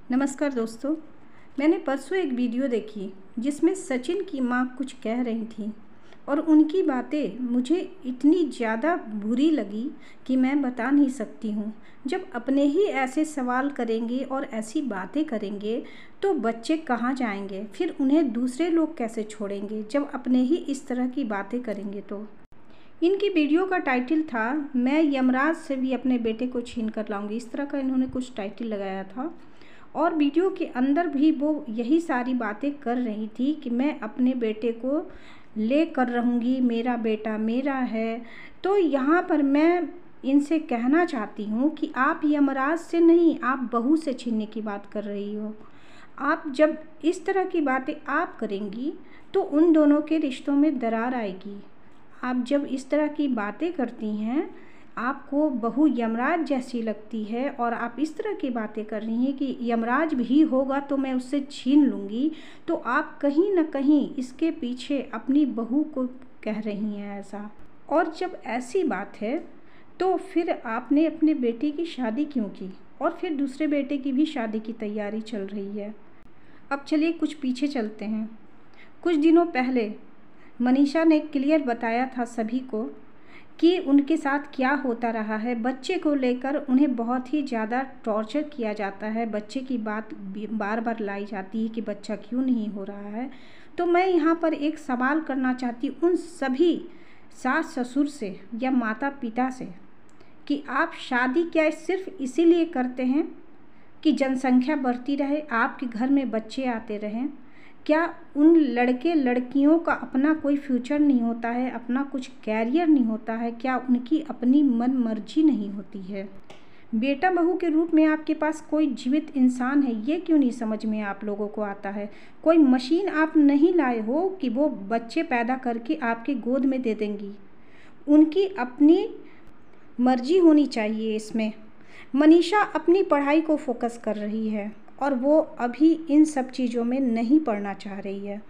नमस्कार दोस्तों। मैंने परसों एक वीडियो देखी जिसमें सचिन की माँ कुछ कह रही थी और उनकी बातें मुझे इतनी ज़्यादा बुरी लगी कि मैं बता नहीं सकती हूँ। जब अपने ही ऐसे सवाल करेंगे और ऐसी बातें करेंगे तो बच्चे कहाँ जाएंगे, फिर उन्हें दूसरे लोग कैसे छोड़ेंगे जब अपने ही इस तरह की बातें करेंगे। तो इनकी वीडियो का टाइटल था, मैं यमराज से भी अपने बेटे को छीन कर लाऊंगी। इस तरह का इन्होंने कुछ टाइटल लगाया था और वीडियो के अंदर भी वो यही सारी बातें कर रही थी कि मैं अपने बेटे को ले कर रहूँगी, मेरा बेटा मेरा है। तो यहाँ पर मैं इनसे कहना चाहती हूँ कि आप यमराज से नहीं, आप बहू से छीनने की बात कर रही हो। आप जब इस तरह की बातें आप करेंगी तो उन दोनों के रिश्तों में दरार आएगी। आप जब इस तरह की बातें करती हैं, आपको बहू यमराज जैसी लगती है और आप इस तरह की बातें कर रही हैं कि यमराज भी होगा तो मैं उससे छीन लूँगी, तो आप कहीं ना कहीं इसके पीछे अपनी बहू को कह रही हैं ऐसा। और जब ऐसी बात है तो फिर आपने अपने बेटे की शादी क्यों की और फिर दूसरे बेटे की भी शादी की तैयारी चल रही है। अब चलिए कुछ पीछे चलते हैं। कुछ दिनों पहले मनीषा ने क्लियर बताया था सभी को कि उनके साथ क्या होता रहा है। बच्चे को लेकर उन्हें बहुत ही ज़्यादा टॉर्चर किया जाता है, बच्चे की बात बार बार लाई जाती है कि बच्चा क्यों नहीं हो रहा है। तो मैं यहाँ पर एक सवाल करना चाहती हूँ उन सभी सास ससुर से या माता पिता से कि आप शादी क्या सिर्फ इसीलिए करते हैं कि जनसंख्या बढ़ती रहे, आपके घर में बच्चे आते रहें? क्या उन लड़के लड़कियों का अपना कोई फ्यूचर नहीं होता है, अपना कुछ कैरियर नहीं होता है? क्या उनकी अपनी मन मर्जी नहीं होती है? बेटा बहू के रूप में आपके पास कोई जीवित इंसान है, ये क्यों नहीं समझ में आप लोगों को आता है? कोई मशीन आप नहीं लाए हो कि वो बच्चे पैदा करके आपके गोद में दे देंगी। उनकी अपनी मर्जी होनी चाहिए इसमें। मनीषा अपनी पढ़ाई को फोकस कर रही है और वो अभी इन सब चीज़ों में नहीं पढ़ना चाह रही है।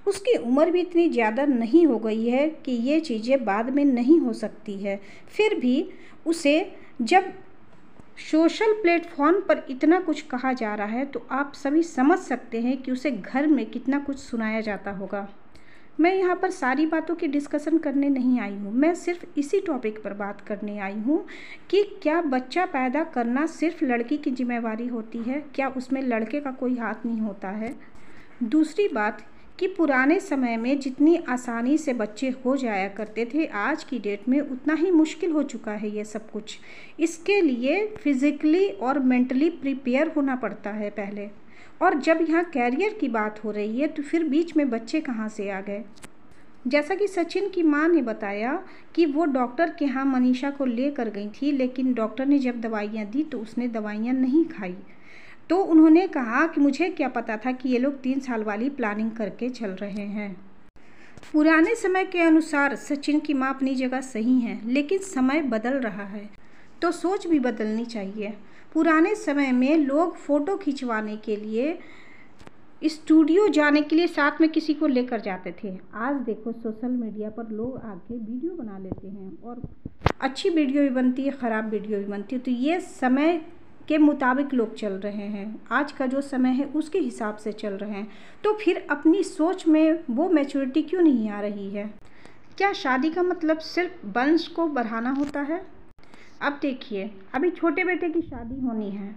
उसकी उम्र भी इतनी ज़्यादा नहीं हो गई है कि ये चीज़ें बाद में नहीं हो सकती है। फिर भी उसे जब सोशल प्लेटफॉर्म पर इतना कुछ कहा जा रहा है तो आप सभी समझ सकते हैं कि उसे घर में कितना कुछ सुनाया जाता होगा। मैं यहाँ पर सारी बातों की डिस्कशन करने नहीं आई हूँ, मैं सिर्फ इसी टॉपिक पर बात करने आई हूँ कि क्या बच्चा पैदा करना सिर्फ लड़की की जिम्मेवारी होती है? क्या उसमें लड़के का कोई हाथ नहीं होता है? दूसरी बात कि पुराने समय में जितनी आसानी से बच्चे हो जाया करते थे, आज की डेट में उतना ही मुश्किल हो चुका है ये सब कुछ। इसके लिए फिज़िकली और मेंटली प्रिपेयर होना पड़ता है पहले। और जब यहाँ कैरियर की बात हो रही है तो फिर बीच में बच्चे कहाँ से आ गए? जैसा कि सचिन की माँ ने बताया कि वो डॉक्टर के यहाँ मनीषा को लेकर गई थी, लेकिन डॉक्टर ने जब दवाइयाँ दी तो उसने दवाइयाँ नहीं खाई। तो उन्होंने कहा कि मुझे क्या पता था कि ये लोग 3 साल वाली प्लानिंग करके चल रहे हैं। पुराने समय के अनुसार सचिन की माँ अपनी जगह सही है, लेकिन समय बदल रहा है तो सोच भी बदलनी चाहिए। पुराने समय में लोग फ़ोटो खिंचवाने के लिए स्टूडियो जाने के लिए साथ में किसी को लेकर जाते थे। आज देखो सोशल मीडिया पर लोग आके वीडियो बना लेते हैं और अच्छी वीडियो भी बनती है, ख़राब वीडियो भी बनती है। तो ये समय के मुताबिक लोग चल रहे हैं, आज का जो समय है उसके हिसाब से चल रहे हैं। तो फिर अपनी सोच में वो मैच्योरिटी क्यों नहीं आ रही है? क्या शादी का मतलब सिर्फ वंश को बढ़ाना होता है? अब देखिए, अभी छोटे बेटे की शादी होनी है,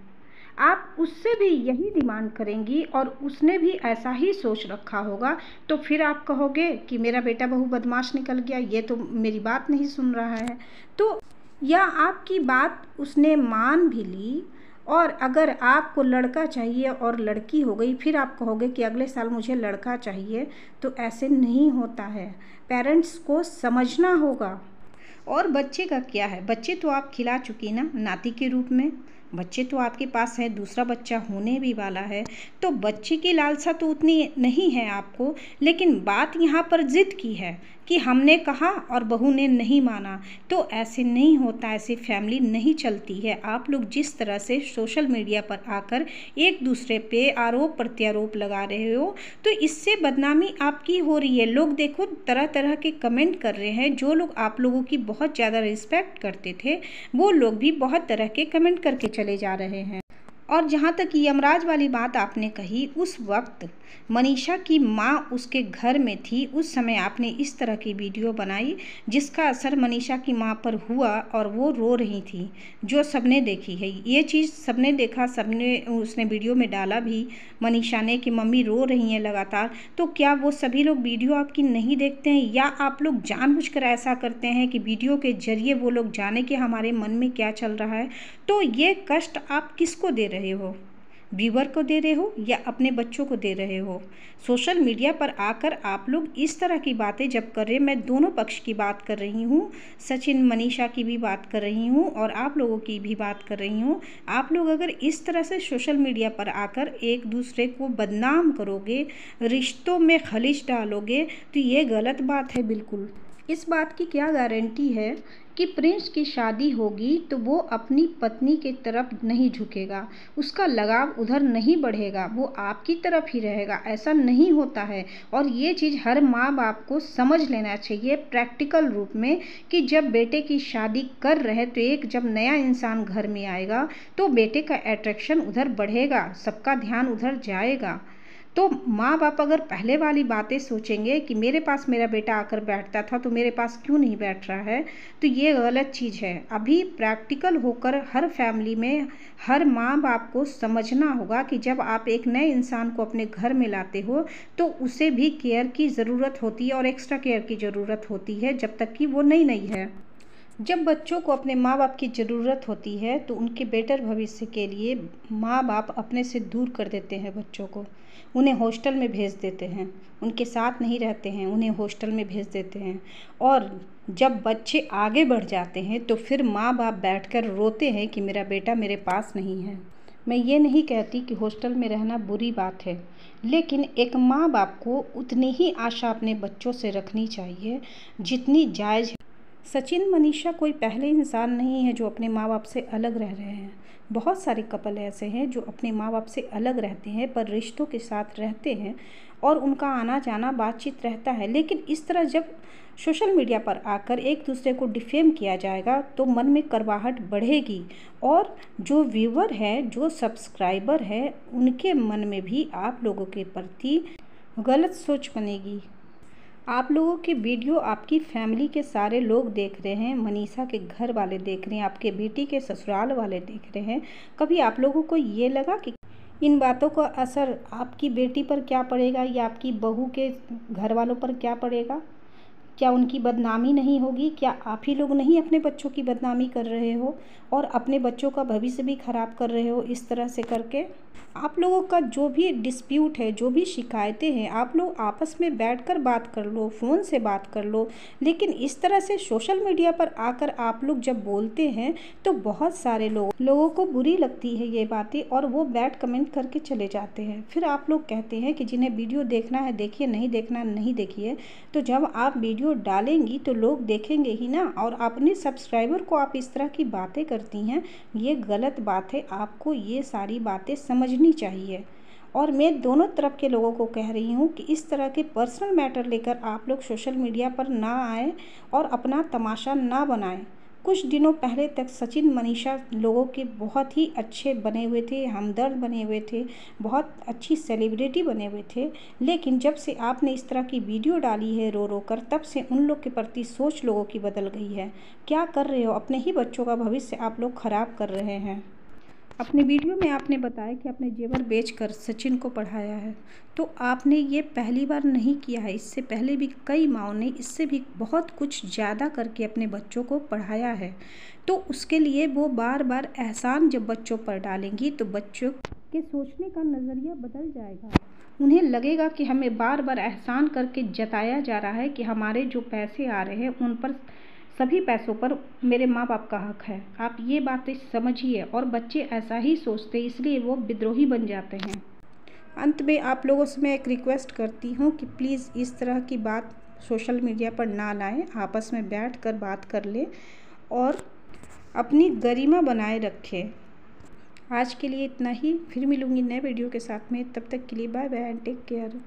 आप उससे भी यही डिमांड करेंगी और उसने भी ऐसा ही सोच रखा होगा, तो फिर आप कहोगे कि मेरा बेटा बहू बदमाश निकल गया, ये तो मेरी बात नहीं सुन रहा है। तो या आपकी बात उसने मान भी ली और अगर आपको लड़का चाहिए और लड़की हो गई, फिर आप कहोगे कि अगले साल मुझे लड़का चाहिए। तो ऐसे नहीं होता है, पेरेंट्स को समझना होगा। और बच्चे का क्या है? बच्चे तो आप खिला चुकी ना नाती के रूप में, बच्चे तो आपके पास है, दूसरा बच्चा होने भी वाला है। तो बच्चे की लालसा तो उतनी नहीं है आपको, लेकिन बात यहाँ पर जिद की है कि हमने कहा और बहू ने नहीं माना। तो ऐसे नहीं होता, ऐसे फैमिली नहीं चलती है। आप लोग जिस तरह से सोशल मीडिया पर आकर एक दूसरे पे आरोप प्रत्यारोप लगा रहे हो, तो इससे बदनामी आपकी हो रही है। लोग देखो तरह तरह के कमेंट कर रहे हैं। जो लोग आप लोगों की बहुत ज़्यादा रिस्पेक्ट करते थे वो लोग भी बहुत तरह के कमेंट करके चले जा रहे हैं। और जहाँ तक यमराज वाली बात आपने कही, उस वक्त मनीषा की माँ उसके घर में थी, उस समय आपने इस तरह की वीडियो बनाई जिसका असर मनीषा की माँ पर हुआ और वो रो रही थी, जो सबने देखी है। ये चीज़ सबने देखा, सबने उसने वीडियो में डाला भी मनीषा ने कि मम्मी रो रही हैं लगातार। तो क्या वो सभी लोग वीडियो आपकी नहीं देखते हैं, या आप लोग जानबूझकर ऐसा करते हैं कि वीडियो के जरिए वो लोग जाने कि हमारे मन में क्या चल रहा है? तो ये कष्ट आप किसको दे रहे हो? व्यूअर को दे रहे हो या अपने बच्चों को दे रहे हो? सोशल मीडिया पर आकर आप लोग इस तरह की बातें जब कर रहे हैं, मैं दोनों पक्ष की बात कर रही हूँ, सचिन मनीषा की भी बात कर रही हूँ और आप लोगों की भी बात कर रही हूँ। आप लोग अगर इस तरह से सोशल मीडिया पर आकर एक दूसरे को बदनाम करोगे, रिश्तों में खलिश डालोगे, तो ये गलत बात है बिल्कुल। इस बात की क्या गारंटी है कि प्रिंस की शादी होगी तो वो अपनी पत्नी की तरफ नहीं झुकेगा, उसका लगाव उधर नहीं बढ़ेगा, वो आपकी तरफ ही रहेगा? ऐसा नहीं होता है। और ये चीज़ हर माँ बाप को समझ लेना चाहिए प्रैक्टिकल रूप में कि जब बेटे की शादी कर रहे तो एक जब नया इंसान घर में आएगा तो बेटे का अट्रैक्शन उधर बढ़ेगा, सबका ध्यान उधर जाएगा। तो माँ बाप अगर पहले वाली बातें सोचेंगे कि मेरे पास मेरा बेटा आकर बैठता था तो मेरे पास क्यों नहीं बैठ रहा है, तो ये गलत चीज़ है। अभी प्रैक्टिकल होकर हर फैमिली में हर माँ बाप को समझना होगा कि जब आप एक नए इंसान को अपने घर में लाते हो तो उसे भी केयर की ज़रूरत होती है और एक्स्ट्रा केयर की ज़रूरत होती है जब तक कि वो नई नई है। जब बच्चों को अपने माँ बाप की ज़रूरत होती है तो उनके बेटर भविष्य के लिए माँ बाप अपने से दूर कर देते हैं बच्चों को, उन्हें हॉस्टल में भेज देते हैं, उनके साथ नहीं रहते हैं, उन्हें हॉस्टल में भेज देते हैं। और जब बच्चे आगे बढ़ जाते हैं तो फिर माँ बाप बैठकर रोते हैं कि मेरा बेटा मेरे पास नहीं है। मैं ये नहीं कहती कि हॉस्टल में रहना बुरी बात है, लेकिन एक माँ बाप को उतनी ही आशा अपने बच्चों से रखनी चाहिए जितनी जायज़ है। सचिन मनीषा कोई पहले इंसान नहीं है जो अपने माँ बाप से अलग रह रहे हैं। बहुत सारे कपल ऐसे हैं जो अपने माँ बाप से अलग रहते हैं पर रिश्तों के साथ रहते हैं और उनका आना जाना बातचीत रहता है। लेकिन इस तरह जब सोशल मीडिया पर आकर एक दूसरे को डिफेम किया जाएगा तो मन में करवाहट बढ़ेगी और जो व्यूअर है, जो सब्सक्राइबर है, उनके मन में भी आप लोगों के प्रति गलत सोच बनेगी। आप लोगों की वीडियो आपकी फैमिली के सारे लोग देख रहे हैं, मनीषा के घर वाले देख रहे हैं, आपके बेटी के ससुराल वाले देख रहे हैं। कभी आप लोगों को ये लगा कि इन बातों का असर आपकी बेटी पर क्या पड़ेगा या आपकी बहू के घर वालों पर क्या पड़ेगा? क्या उनकी बदनामी नहीं होगी? क्या आप ही लोग नहीं अपने बच्चों की बदनामी कर रहे हो और अपने बच्चों का भविष्य भी खराब कर रहे हो इस तरह से करके? आप लोगों का जो भी डिस्प्यूट है, जो भी शिकायतें हैं, आप लोग आपस में बैठकर बात कर लो, फ़ोन से बात कर लो। लेकिन इस तरह से सोशल मीडिया पर आकर आप लोग जब बोलते हैं तो बहुत सारे लोगों को बुरी लगती है ये बातें और वो बैड कमेंट करके चले जाते हैं। फिर आप लोग कहते हैं कि जिन्हें वीडियो देखना है देखिए, नहीं देखना नहीं देखिए। तो जब आप वीडियो डालेंगी तो लोग देखेंगे ही ना। और अपने सब्सक्राइबर को आप इस तरह की बातें करती हैं, ये गलत बात है। आपको ये सारी बातें समझनी चाहिए। और मैं दोनों तरफ के लोगों को कह रही हूँ कि इस तरह के पर्सनल मैटर लेकर आप लोग सोशल मीडिया पर ना आए और अपना तमाशा ना बनाएं। कुछ दिनों पहले तक सचिन मनीषा लोगों के बहुत ही अच्छे बने हुए थे, हमदर्द बने हुए थे, बहुत अच्छी सेलिब्रिटी बने हुए थे। लेकिन जब से आपने इस तरह की वीडियो डाली है रो रो कर, तब से उन लोग के प्रति सोच लोगों की बदल गई है। क्या कर रहे हो? अपने ही बच्चों का भविष्य आप लोग खराब कर रहे हैं। अपने वीडियो में आपने बताया कि आपने जेवर बेचकर सचिन को पढ़ाया है, तो आपने ये पहली बार नहीं किया है। इससे पहले भी कई माँओं ने इससे भी बहुत कुछ ज़्यादा करके अपने बच्चों को पढ़ाया है। तो उसके लिए वो बार बार एहसान जब बच्चों पर डालेंगी तो बच्चों के सोचने का नज़रिया बदल जाएगा। उन्हें लगेगा कि हमें बार बार एहसान करके जताया जा रहा है कि हमारे जो पैसे आ रहे हैं उन पर, सभी पैसों पर मेरे माँ बाप का हक है। आप ये बातें समझिए। और बच्चे ऐसा ही सोचते हैं, इसलिए वो विद्रोही बन जाते हैं। अंत में आप लोगों से मैं एक रिक्वेस्ट करती हूँ कि प्लीज़ इस तरह की बात सोशल मीडिया पर ना लाएं, आपस में बैठ कर बात कर लें और अपनी गरिमा बनाए रखें। आज के लिए इतना ही, फिर मिलूँगी नए वीडियो के साथ में। तब तक के लिए bye bye and take care.